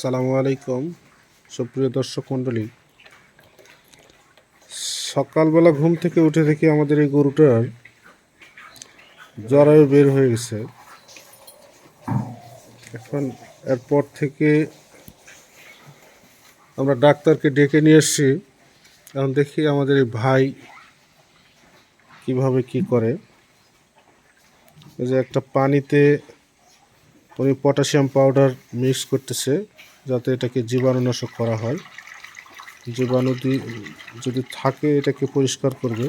সালামু আলাইকুম সুপ্রিয় দর্শক মণ্ডলী। সকালবেলা ঘুম থেকে উঠে দেখি আমাদের এই গরুটার জরায়ু বের হয়ে গেছে। এখন এরপর থেকে আমরা ডাক্তারকে ডেকে নিয়ে এসেছি। এখন দেখি আমাদের এই ভাই কিভাবে কি করে। এই যে একটা পানিতে উনি পটাশিয়াম পাউডার মিক্স করতেছে যাতে এটাকে জীবাণুনাশক করা হয়। জীবাণু যদি থাকে এটাকে পরিষ্কার করবে।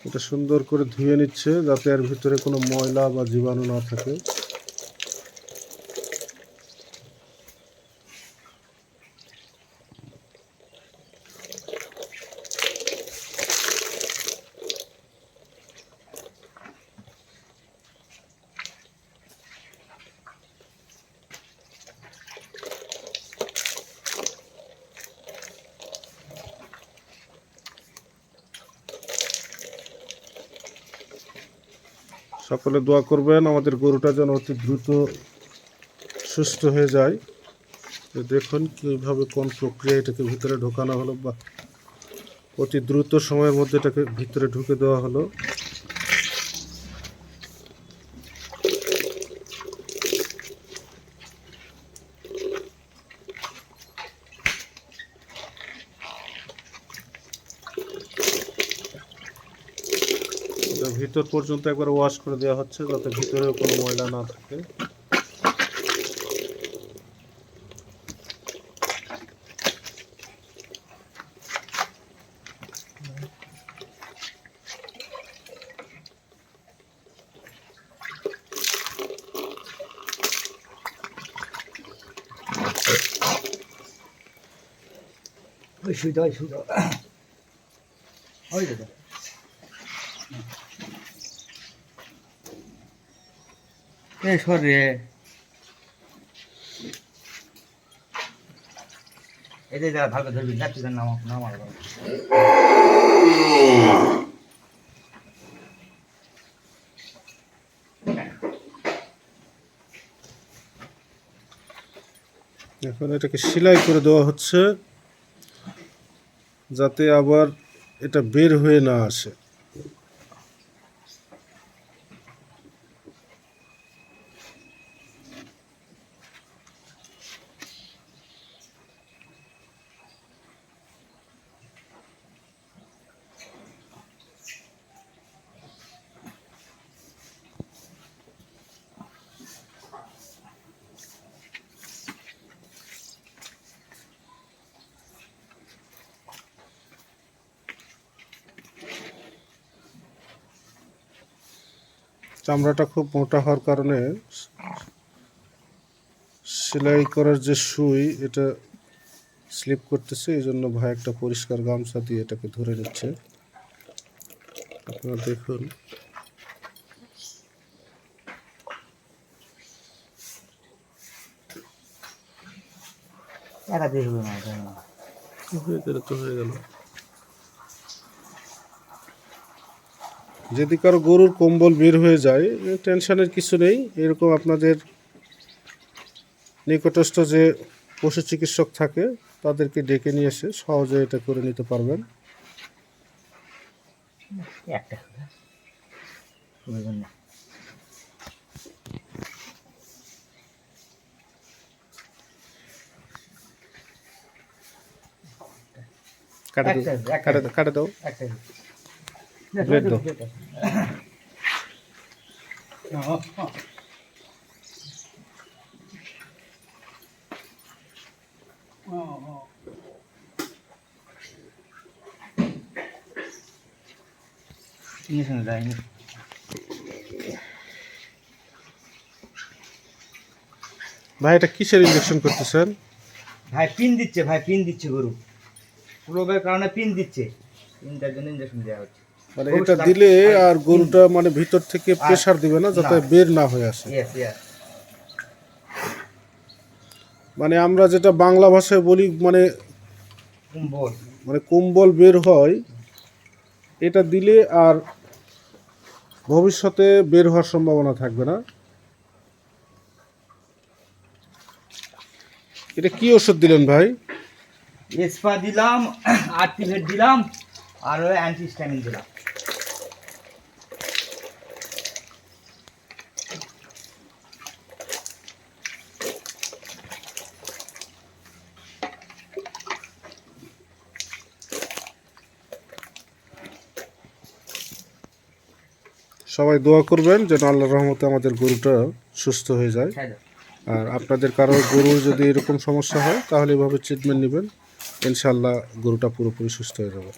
এটা সুন্দর করে ধুয়ে নিচ্ছে যাতে এর ভিতরে কোনো ময়লা বা জীবাণু না থাকে। সকলে দোয়া করবেন আমাদের গরুটা যেন অতি দ্রুত সুস্থ হয়ে যায়। দেখুন কীভাবে কোন প্রক্রিয়া এটাকে ভিতরে ঢোকানো হলো, বা অতি দ্রুত সময়ের মধ্যে এটাকে ভিতরে ঢুকে দেওয়া হলো। ভিতর পর্যন্ত একবার ওয়াশ করে দেওয়া হচ্ছে যাতে ভিতরেও কোনো ময়লা না থাকে। সরে এদের যারা ভালো ধরবি না তুই নাম এখন এটাকে সেলাই করে দেওয়া হচ্ছে যাতে আবার এটা বের হয়ে না আসে। চামড়াটা খুব মোটা হওয়ার কারণে সেলাই করার যে সুই এটা স্লিপ করতেছে, এই জন্য ভাই একটা পরিষ্কার গামছা দিয়ে এটাকে ধরে নিচ্ছে। আপনারা দেখুন হয়ে গেল। যদি কারো গরুর কম্বল বের হয়ে যায় টেনশনের কিছু নেই। এরকম আপনাদের নিকটস্থ যে পশু চিকিৎসক থাকে তাদেরকে ডেকে নিয়ে এসে সহজে এটা করে নিতে পারবেন। কাটে দাও ব্লেড দাও। ভাই এটা কিসের ইনজেকশন করতেছেন? ভাই পিন দিচ্ছে গরু রোগের কারণে পিন দিচ্ছে, পিনটার জন্য ইনজেকশন দেওয়া হচ্ছে। মানে এটা দিলে আর গরুটা মানে ভিতর থেকে প্রেসার দিবে না যাতে বের না হয়ে আসে। মানে আমরা যেটা বাংলা ভাষায় বলি মানে কুম্বল মানে কম্বল বের হয়, এটা দিলে আর ভবিষ্যতে বের হওয়ার সম্ভাবনা থাকবে না। এটা কি ওষুধ দিলেন ভাই? এসপা দিলাম, আর্টিভেট দিলাম, আর ওই অ্যান্টিস্টামিন দিলাম। সবাই দোয়া করবেন যেন আল্লাহর রহমতে আমাদের গরুটা সুস্থ হয়ে যায়। খাই দাও। আর আপনাদের কারো গরুর যদি এরকম সমস্যা হয় তাহলে এভাবে ট্রিটমেন্ট নেবেন, ইনশাআল্লাহ গরুটা পুরোপুরি সুস্থ হয়ে যাবে।